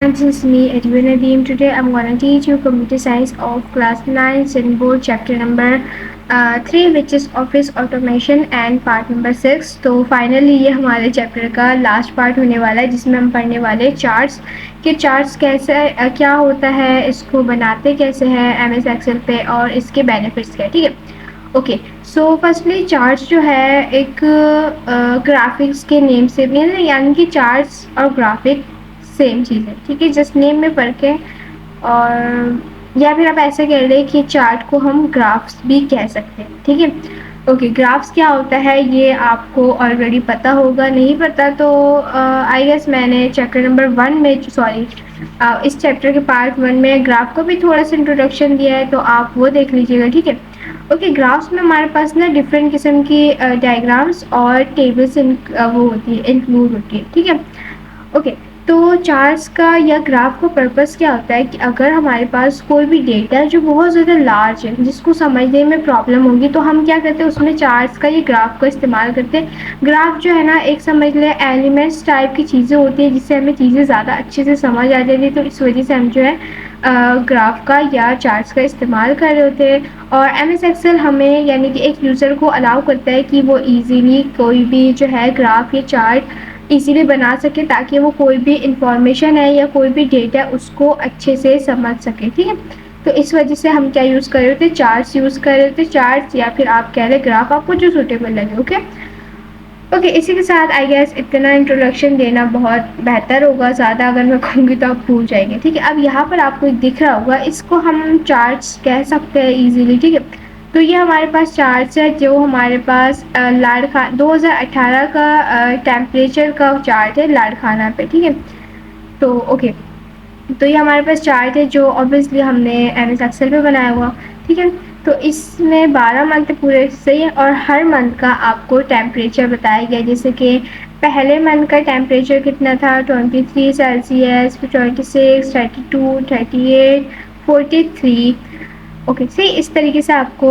This is me, Edwin Nadeem. Today I'm going to teach you computer science of class 9 Sin board chapter number 3 which is office automation and part number 6. तो finally ये हमारे chapter का last part होने वाला है जिसमें हम पढ़ने वाले चार्ट्स कि चार्ट्स कैसे क्या होता है, इसको बनाते कैसे हैं MS एक्सेल पे और इसके बेनिफिट्स क्या है. ठीक है. ओके, सो फर्स्टली चार्ट्स जो है एक ग्राफिक्स के नेम से भी है, यानी कि चार्ट्स और ग्राफिक सेम चीज़ है. ठीक है, जस्ट नेम में फ़र्क है. और या फिर आप ऐसे कह लें कि चार्ट को हम ग्राफ्स भी कह सकते हैं. ठीक है. ओके, ग्राफ्स क्या होता है ये आपको ऑलरेडी पता होगा. नहीं पता तो आई गेस मैंने चैप्टर नंबर 1 में इस चैप्टर के पार्ट 1 में ग्राफ को भी थोड़ा सा इंट्रोडक्शन दिया है, तो आप वो देख लीजिएगा. ठीक है. ओके, ग्राफ्स में हमारे पास ना डिफरेंट किस्म की डायग्राम्स और टेबल्स वो होती है, इंक्लूड होती है. ठीक है. ओके, तो चार्ट्स का या ग्राफ का पर्पस क्या होता है कि अगर हमारे पास कोई भी डेटा जो बहुत ज़्यादा लार्ज है जिसको समझने में प्रॉब्लम होगी, तो हम क्या करते हैं उसमें चार्ट्स का या ग्राफ का इस्तेमाल करते हैं. ग्राफ जो है ना एक समझ लें एलिमेंट्स टाइप की चीज़ें होती है जिससे हमें चीज़ें ज़्यादा अच्छे से समझ आ जाती है. तो इस वजह से हम जो है ग्राफ का या चार्ट्स का इस्तेमाल कर रहे होते हैं. और MS एक्सेल हमें यानी कि एक यूज़र को अलाउ करता है कि वो ईजीली कोई भी जो है ग्राफ या चार्ट इजीली बना सके ताकि वो कोई भी इंफॉर्मेशन है या कोई भी डेटा उसको अच्छे से समझ सके. ठीक है. तो इस वजह से हम क्या यूज़ कर रहे थे, चार्ट्स यूज़ कर रहे थे. चार्ट्स या फिर आप कह रहे ग्राफ, आपको जो सूटेबल लगे. ओके ओके, इसी के साथ आई गेस इतना इंट्रोडक्शन देना बहुत बेहतर होगा. ज़्यादा अगर मैं कहूँगी तो आप भूल जाएंगे. ठीक है. अब यहाँ पर आपको दिख रहा होगा, इसको हम चार्ट्स कह सकते हैं ईजीली. ठीक है. तो ये हमारे पास चार्ट्स है जो हमारे पास लाड़खा 2018 का टेम्परेचर का चार्ट है लाड़खाना पे. ठीक है. तो ओके, तो ये हमारे पास चार्ट है जो ऑब्वियसली हमने MS एक्सेल पे बनाया हुआ. ठीक है. तो इसमें 12 मंथ पूरे सही है और हर मंथ का आपको टेम्परेचर बताया गया. जैसे कि पहले मंथ का टेम्परेचर कितना था, 23 सेल्सियस, फिर 26, 32, 38, 43. ओके, सही इस तरीके से आपको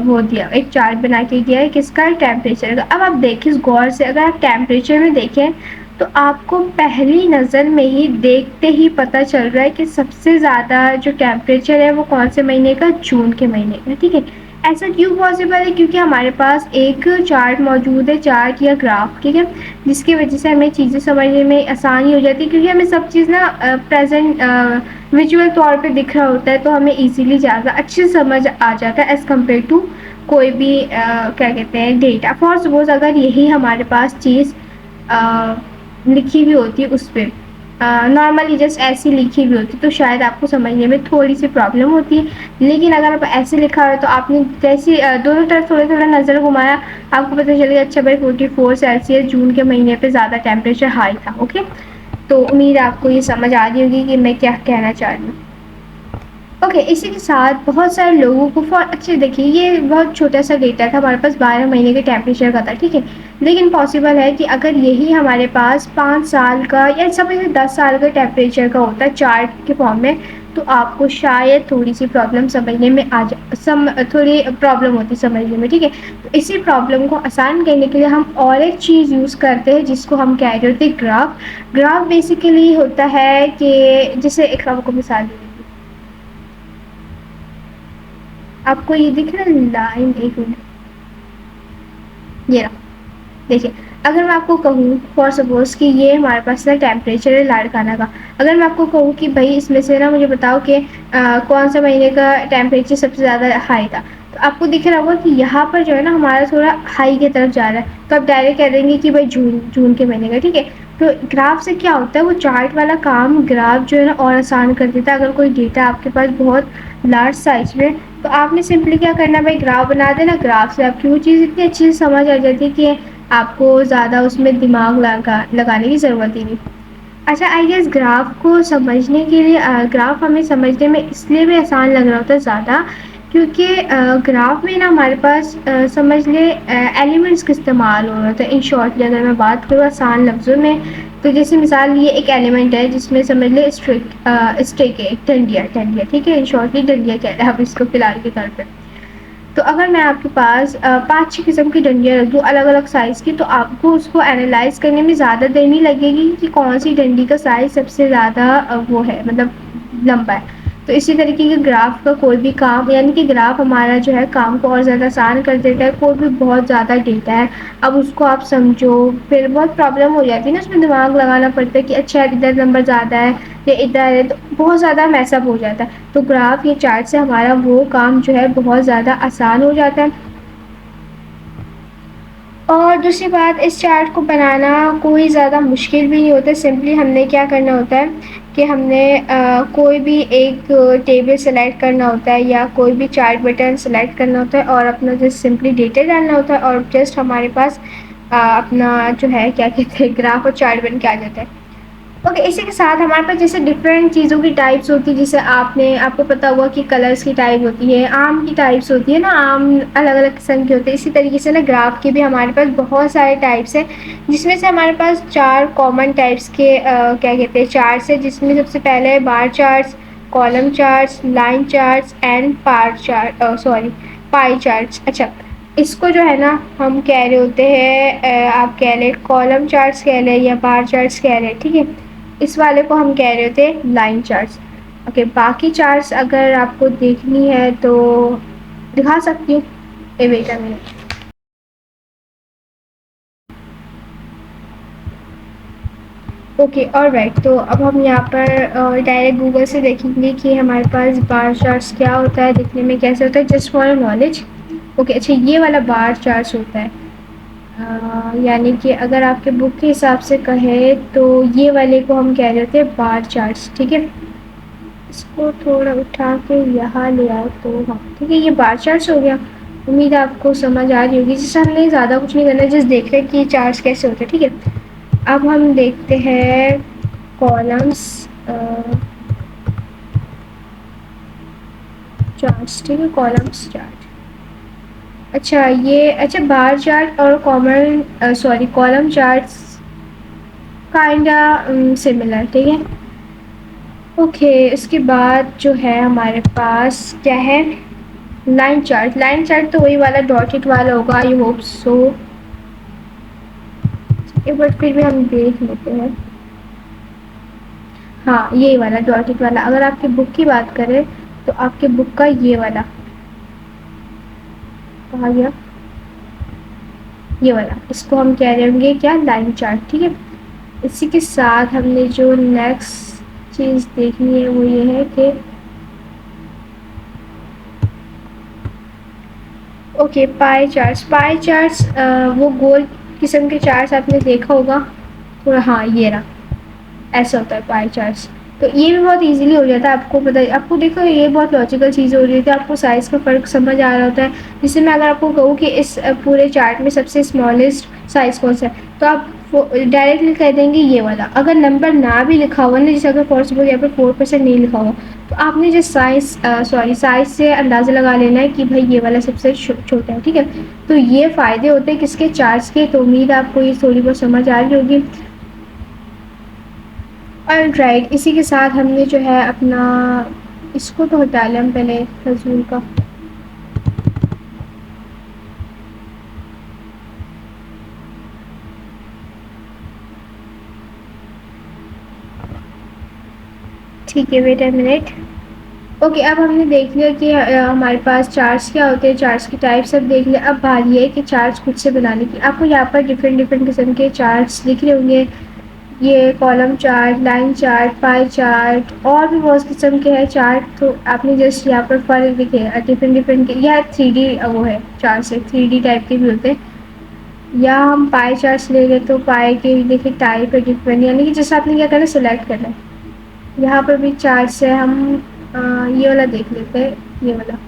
वो दिया, एक चार्ट बना के दिया है किसका, टेम्परेचर का. अब आप देखिए गौर से, अगर आप टेम्परेचर में देखें तो आपको पहली नज़र में ही देखते ही पता चल रहा है कि सबसे ज़्यादा जो टेम्परेचर है वो कौन से महीने का, जून के महीने का. ठीक है. ऐसा क्यों पॉसिबल है, क्योंकि हमारे पास एक चार्ट मौजूद है, चार्ट या ग्राफ. ठीक है. जिसकी वजह से हमें चीज़ें समझने में आसानी हो जाती है, क्योंकि हमें सब चीज़ ना प्रेजेंट विजुअल तौर पे दिख रहा होता है, तो हमें इजीली ज़्यादा अच्छे से समझ आ जाता है एज़ कम्पेयर टू कोई भी क्या कहते हैं डेटा. फॉर सपोज अगर यही हमारे पास चीज़ लिखी हुई होती है उस पर नॉर्मली जस्ट ऐसी लिखी हुई होती तो शायद आपको समझने में थोड़ी सी प्रॉब्लम होती है. लेकिन अगर आप ऐसे लिखा है तो आपने जैसे दोनों तरफ थोड़ा थोड़ा नज़र घुमाया, आपको पता चल गया अच्छा भाई 44 सेल्सियस जून के महीने पे ज़्यादा टेम्परेचर हाई था. ओके, तो उम्मीद है आपको ये समझ आ रही होगी कि मैं क्या कहना चाह रही हूँ. ओके, इसी के साथ बहुत सारे लोगों को फॉर अच्छे देखिए ये बहुत छोटा सा डेटा था, हमारे पास 12 महीने के टेम्परेचर का था. ठीक है. लेकिन पॉसिबल है कि अगर यही हमारे पास 5 साल का या समझ 10 साल का टेम्परेचर का होता चार्ट के फॉर्म में, तो आपको शायद थोड़ी सी प्रॉब्लम समझने में थोड़ी प्रॉब्लम होती समझने में. ठीक है. तो इसी प्रॉब्लम को आसान करने के लिए हम और एक चीज़ यूज़ करते हैं जिसको हम कह रहे होते हैं ग्राफ. ग्राफ बेसिकली होता है कि जैसे एक आपको मिसाल दी, आपको ये दिख रहा है लाइन, एक मिनट ये रहा. देखिए, अगर मैं आपको कहूँ फॉर सपोज कि ये हमारे पास ना टेम्परेचर है लाड़काना का, अगर मैं आपको कहूँ कि भाई इसमें से ना मुझे बताओ कि कौन सा महीने का टेम्परेचर सबसे ज़्यादा हाई था, तो आपको दिख रहा होगा कि यहाँ पर जो है ना हमारा थोड़ा हाई की तरफ जा रहा है, तो आप डायरेक्ट कह देंगे कि भाई जून के महीने का. ठीक है. तो ग्राफ से क्या होता है, वो चार्ट वाला काम ग्राफ जो है ना और आसान कर देता है. अगर कोई डेटा आपके पास बहुत लार्ज साइज में, तो आपने सिंपली क्या करना, भाई ग्राफ बना देना. ग्राफ से आपकी वो चीज़ इतनी अच्छी से समझ आ जाती है कि आपको ज़्यादा उसमें दिमाग लगाने की ज़रूरत ही नहीं. अच्छा, आई गेस ग्राफ को समझने के लिए ग्राफ हमें समझने में इसलिए भी आसान लग रहा होता है ज़्यादा, क्योंकि ग्राफ में ना हमारे पास समझ ले एलिमेंट्स का इस्तेमाल हो रहा था. इन शॉर्टली अगर मैं बात करूँ आसान लफ्ज़ों में, तो जैसे मिसाल ये एक एलिमेंट है जिसमें समझ ले स्टिक है, डंडिया. ठीक है. इन शॉर्टली डंडिया कह रहे हैं आप इसको फिलहाल के तौर पर. तो अगर मैं आपके पास 5-6 किस्म की डंडियाँ रख दूँ अलग-अलग साइज़ की, तो आपको उसको एनालाइज़ करने में ज़्यादा देर नहीं लगेगी कि कौन-सी डंडी का साइज़ सबसे ज़्यादा वो है, मतलब लंबा है। तो इसी तरीके के ग्राफ का कोई भी काम, यानी कि ग्राफ हमारा जो है काम को और ज़्यादा आसान कर देता है। कोई भी बहुत ज़्यादा डेटा है, अब उसको आप समझो, फिर बहुत प्रॉब्लम हो जाती है ना, उसमें दिमाग लगाना पड़ता है कि अच्छा इधर नंबर ज़्यादा है या इधर है, तो बहुत ज़्यादा मैसअप हो जाता है। तो ग्राफ या चार्ट से हमारा वो काम जो है बहुत ज़्यादा आसान हो जाता है। और दूसरी बात, इस चार्ट को बनाना कोई ज़्यादा मुश्किल भी नहीं होता। सिंपली हमने क्या करना होता है कि हमने कोई भी एक टेबल सेलेक्ट करना होता है या कोई भी चार्ट बटन सेलेक्ट करना होता है और अपना जस्ट सिंपली डेटा डालना होता है और जस्ट हमारे पास अपना जो है क्या कहते हैं ग्राफ और चार्ट बन के आ जाता है। ओके, इसी के साथ हमारे पास जैसे डिफरेंट चीज़ों की टाइप्स होती है, जैसे आपको पता होगा कि कलर्स की टाइप होती है, आम की टाइप्स होती है ना, आम अलग अलग किस्म के होते हैं। इसी तरीके से ना ग्राफ के भी हमारे पास बहुत सारे टाइप्स हैं, जिसमें से हमारे पास 4 कॉमन टाइप्स के क्या कहते हैं चार्ट्स है, जिसमें सबसे पहले है bar charts, column charts, line charts and pie charts. अच्छा, इसको जो है ना हम कह रहे होते हैं आप कह लें कॉलम चार्ट्स कह लें या बार चार्ट्स कह लें, ठीक है। इस वाले को हम कह रहे होते हैं लाइन चार्ट्स। ओके, बाकी चार्ट्स अगर आपको देखनी है तो दिखा सकती हूँ। Wait a minute. Okay, alright, तो अब हम यहाँ पर डायरेक्ट गूगल से देखेंगे कि हमारे पास बार चार्ट्स क्या होता है, दिखने में कैसे होता है, जस्ट फॉर नॉलेज। ओके, अच्छा, ये वाला बार चार्ट्स होता है। यानी कि अगर आपके बुक के हिसाब से कहे तो ये वाले को हम कह रहे थे बार चार्ट्स, ठीक है। इसको थोड़ा उठा के यहाँ ले आओ तो हाँ, ठीक है, ये बार चार्ट्स हो गया। उम्मीद है आपको समझ आ रही होगी। जैसे हमने ज़्यादा कुछ नहीं करना, जस्ट देख रहे हैं कि चार्ट्स कैसे होते हैं, ठीक है। अब हम देखते हैं कॉलम्स चार्ट्स, ठीक है, कॉलम्स चार्ट। अच्छा, अच्छा, बार चार्ट और कॉलम चार्ट्स काइंडा सिमिलर, ठीक है। ओके, इसके बाद जो है हमारे पास क्या है, लाइन चार्ट। लाइन चार्ट तो वही वाला डॉटेड वाला होगा, आई होप सो। एक बार फिर भी हम देख लेते हैं। हाँ, ये वाला डॉटेड वाला, अगर आपकी बुक की बात करें तो आपके बुक का ये वाला कहा गया, ये वाला, इसको हम कह रहे होंगे क्या, लाइन चार्ट, ठीक है। इसी के साथ हमने जो नेक्स्ट चीज़ देखनी है वो ये है कि okay, pie charts. Pie charts वो गोल किस्म के चार्ट्स आपने देखा होगा थोड़ा, हाँ ये रहा, ऐसा होता है पाई चार्ट्स। तो ये भी बहुत इजीली हो जाता है, आपको पता है, आपको देखो ये बहुत लॉजिकल चीज़ हो रही है, आपको साइज़ का फ़र्क समझ आ रहा होता है। जैसे मैं अगर आपको कहूँ कि इस पूरे चार्ट में सबसे स्मॉलेस्ट साइज़ कौन सा है, तो आप डायरेक्टली कह देंगे ये वाला। अगर नंबर ना भी लिखा हुआ ना, जैसे अगर फॉर सपोज यहाँ पर 4% नहीं लिखा हुआ, तो आपने जो साइज़ से अंदाज़ा लगा लेना है कि भाई ये वाला सबसे छोटा है, ठीक है। तो ये फ़ायदे होते हैं किसके, चार्ट्स के। तो उम्मीद आपको ये थोड़ी बहुत समझ आ रही होगी। ऑलराइट, इसी के साथ हमने जो है अपना, इसको तो हटा लें हम पहले, फजूल का। ठीक है, वेट अ मिनट। ओके, अब हमने देख लिया कि हमारे पास चार्ट्स क्या होते हैं, चार्ट्स की टाइप सब देख लिया। अब बारी है कि चार्ट्स खुद से बनाने की। आपको यहाँ पर डिफरेंट डिफरेंट किस्म के चार्ट्स दिख रहे होंगे। ये column chart, line chart, pie chart, और भी बहुत किस्म के हैं चार्ट। तो आपने जस्ट यहाँ पर फर्क दिखे डिफरेंट डिफरेंट के, यह 3D वो है चार्ट से, 3D टाइप के भी होते हैं। या हम पाई चार्ट्स ले लें तो पाई के भी देखिए टाइप है डिफरेंट, यानी कि जैसे आपने क्या करना है, सिलेक्ट करना है। यहाँ पर भी चार्ट्स है, हम ये वाला देख लेते हैं, ये वाला।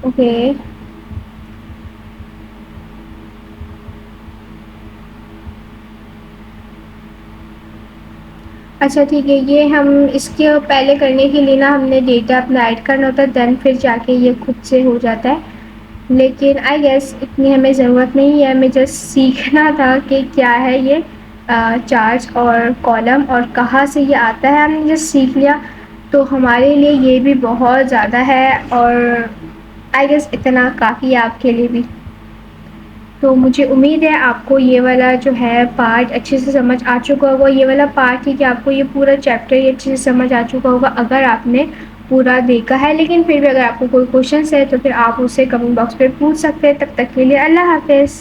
ओके, अच्छा ठीक है, ये हम इसके पहले करने के लिए ना हमने डेटा अपना ऐड करना होता है, देन फिर जाके ये खुद से हो जाता है। लेकिन आई गेस इतनी हमें ज़रूरत नहीं है, हमें जस्ट सीखना था कि क्या है ये चार्ज और कॉलम और कहाँ से ये आता है, हमने जस्ट सीख लिया। तो हमारे लिए ये भी बहुत ज़्यादा है और आई गेस इतना काफ़ी है आपके लिए भी। तो मुझे उम्मीद है आपको ये वाला जो है पार्ट अच्छे से समझ आ चुका होगा। ये वाला पार्ट ही कि आपको ये पूरा चैप्टर ही अच्छे से समझ आ चुका होगा अगर आपने पूरा देखा है। लेकिन फिर भी अगर आपको कोई क्वेश्चन है तो फिर आप उससे कमेंट बॉक्स पे पूछ सकते हैं। तब तक के लिए अल्लाह हाफ़िज़।